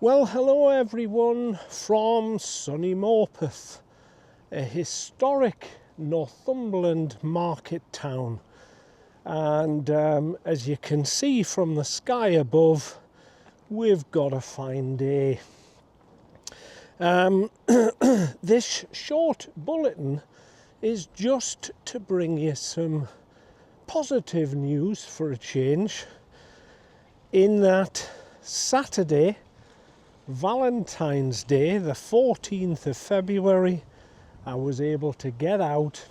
Well, hello everyone from sunny Morpeth, a historic Northumberland market town. And as you can see from the sky above, we've got a fine day. This short bulletin is just to bring you some positive news for a change, in that Saturday, Valentine's Day, the 14th of February, I was able to get out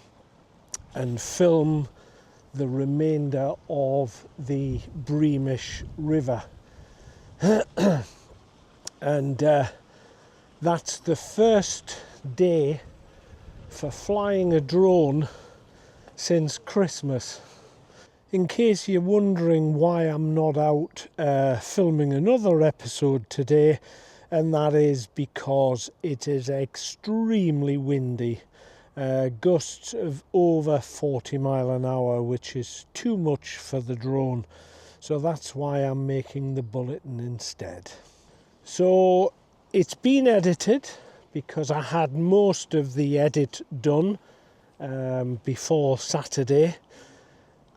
and film the remainder of the Breamish River. And that's the first day for flying a drone since Christmas. In case you're wondering why I'm not out filming another episode today, and that is because it is extremely windy. Gusts of over 40 mile an hour, which is too much for the drone. So that's why I'm making the bulletin instead. So it's been edited because I had most of the edit done before Saturday,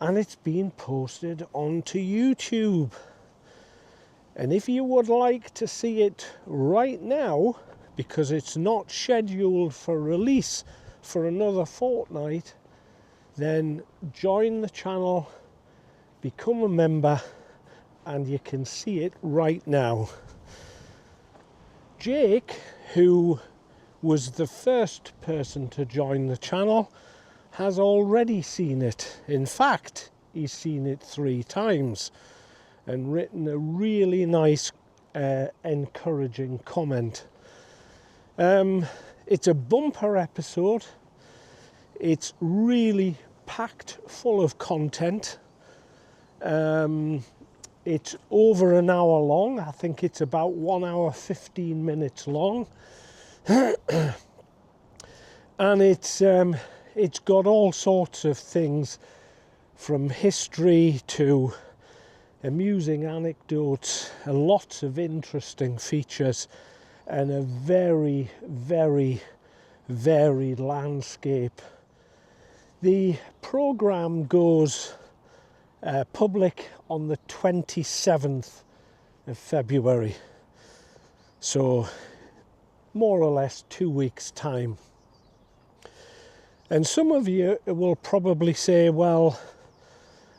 and it's been posted onto YouTube. And if you would like to see it right now, because it's not scheduled for release for another fortnight, then join the channel, become a member, and you can see it right now. Jake, who was the first person to join the channel, has already seen it. In fact, he's seen it 3 times and written a really nice, encouraging comment. It's a bumper episode. It's really packed full of content. It's over an hour long. I think it's about 1 hour 15 minutes long. And it's got all sorts of things, from history to amusing anecdotes, and lots of interesting features, and a very, very varied landscape. The programme goes public on the 27th of February, so more or less 2 weeks' time. And some of you will probably say, well,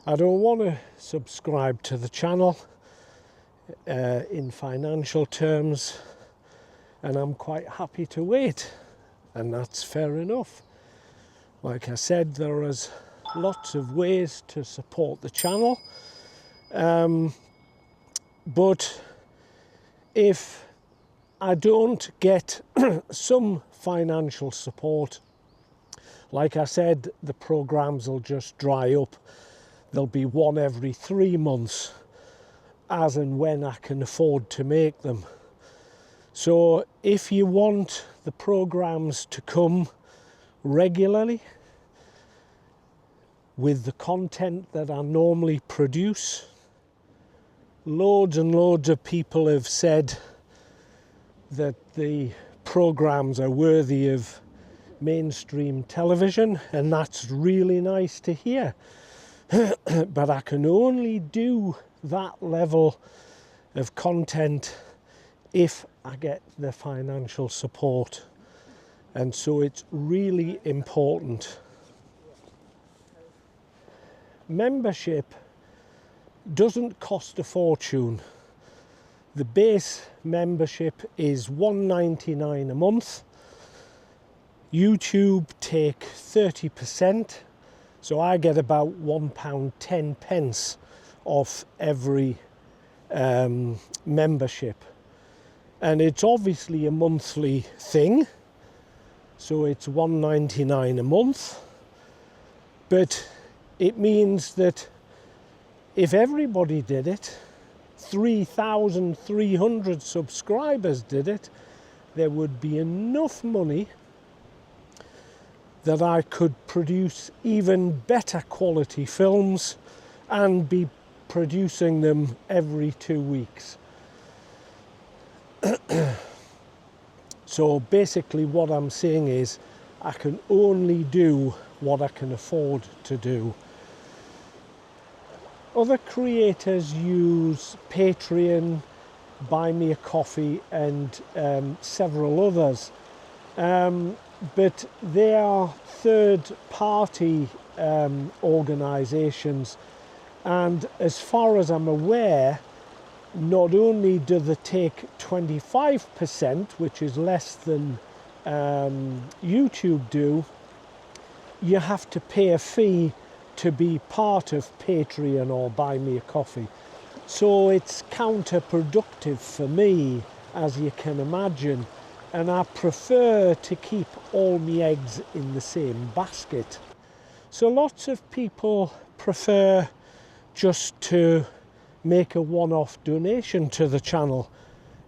I don't want to subscribe to the channel in financial terms, and I'm quite happy to wait, and that's fair enough. Like I said, there is lots of ways to support the channel, but if I don't get some financial support, like I said, the programs will just dry up. There'll be one every 3 months, as and when I can afford to make them. So if you want the programs to come regularly with the content that I normally produce, loads and loads of people have said that the programs are worthy of mainstream television, and that's really nice to hear. But I can only do that level of content if I get the financial support, and so it's really important. Membership doesn't cost a fortune. The base membership is $1.99 a month. YouTube take 30%, so I get about £1.10 off every membership. And it's obviously a monthly thing, so it's $1.99 a month. But it means that if everybody did it, 3,300 subscribers did it, there would be enough money that I could produce even better quality films and be producing them every 2 weeks. So basically what I'm saying is I can only do what I can afford to do. Other creators use Patreon, Buy Me a Coffee and several others. But they are third-party organisations, and as far as I'm aware, not only do they take 25%, which is less than YouTube do, you have to pay a fee to be part of Patreon or Buy Me a Coffee. So it's counterproductive for me, as you can imagine, and I prefer to keep all my eggs in the same basket. So lots of people prefer just to make a one-off donation to the channel,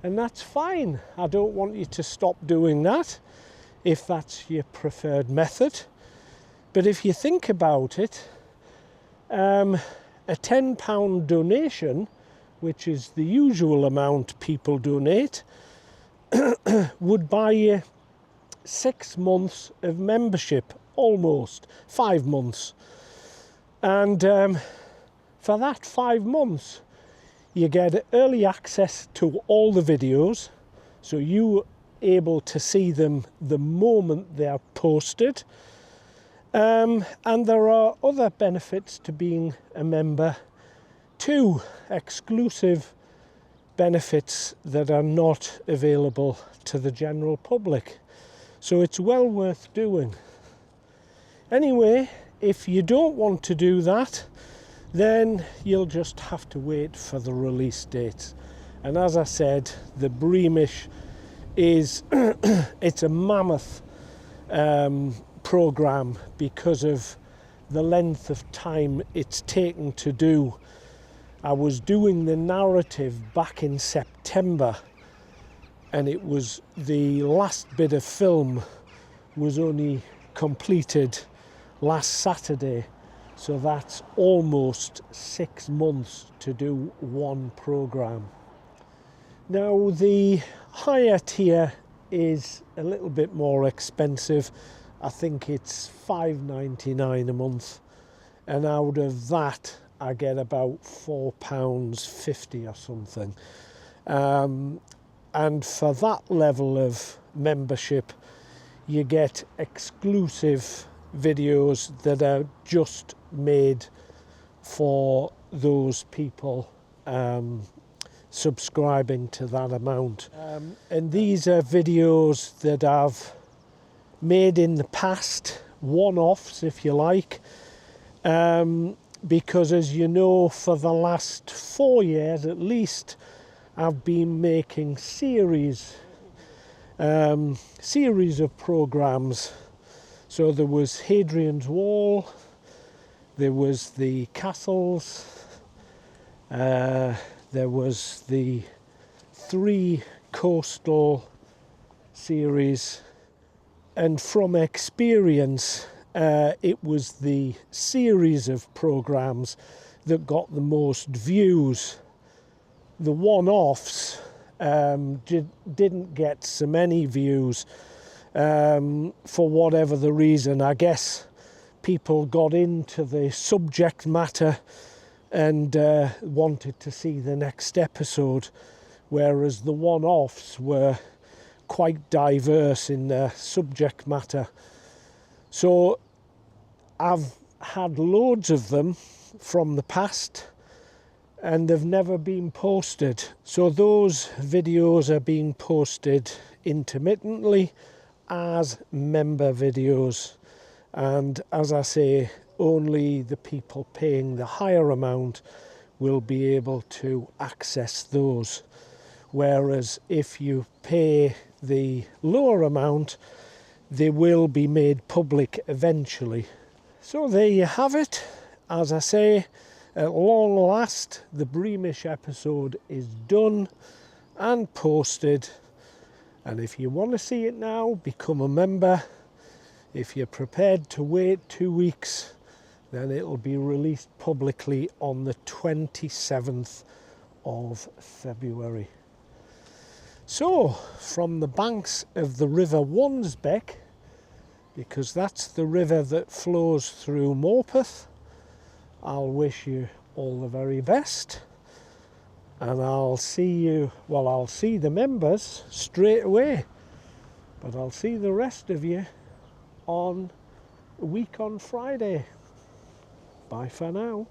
and that's fine. I don't want you to stop doing that if that's your preferred method. But if you think about it, a £10 donation, which is the usual amount people donate, would buy you 6 months of membership, almost 5 months. And for that 5 months, you get early access to all the videos, so you're able to see them the moment they're posted. And there are other benefits to being a member too, exclusive benefits that are not available to the general public. So it's well worth doing. Anyway, if you don't want to do that, then you'll just have to wait for the release dates. And as I said, the Breamish is it's a mammoth program because of the length of time it's taken to do. I was doing the narrative back in September, and it was the last bit of film was only completed last Saturday, so that's almost 6 months to do one program. Now the higher tier is a little bit more expensive. I think it's £5.99 a month, and out of that I get about £4.50 or something. And for that level of membership, you get exclusive videos that are just made for those people subscribing to that amount. And these are videos that I've made in the past, one-offs if you like, because as you know, for the last 4 years at least, I've been making series of programs. So there was Hadrian's Wall, there was the castles, there was the 3 coastal series, and from experience it was the series of programs that got the most views. The one-offs didn't get so many views for whatever the reason. I guess people got into the subject matter and wanted to see the next episode, whereas the one-offs were quite diverse in their subject matter. So I've had loads of them from the past, and they've never been posted. So those videos are being posted intermittently as member videos, and as I say, only the people paying the higher amount will be able to access those, whereas if you pay the lower amount, they will be made public eventually. So there you have it. As I say, at long last, the Breamish episode is done and posted, and if you want to see it now, become a member. If you're prepared to wait 2 weeks, then it'll be released publicly on the 27th of February. So, from the banks of the River Wansbeck, because that's the river that flows through Morpeth, I'll wish you all the very best, and I'll see the members straight away, but I'll see the rest of you on a week on Friday. Bye for now.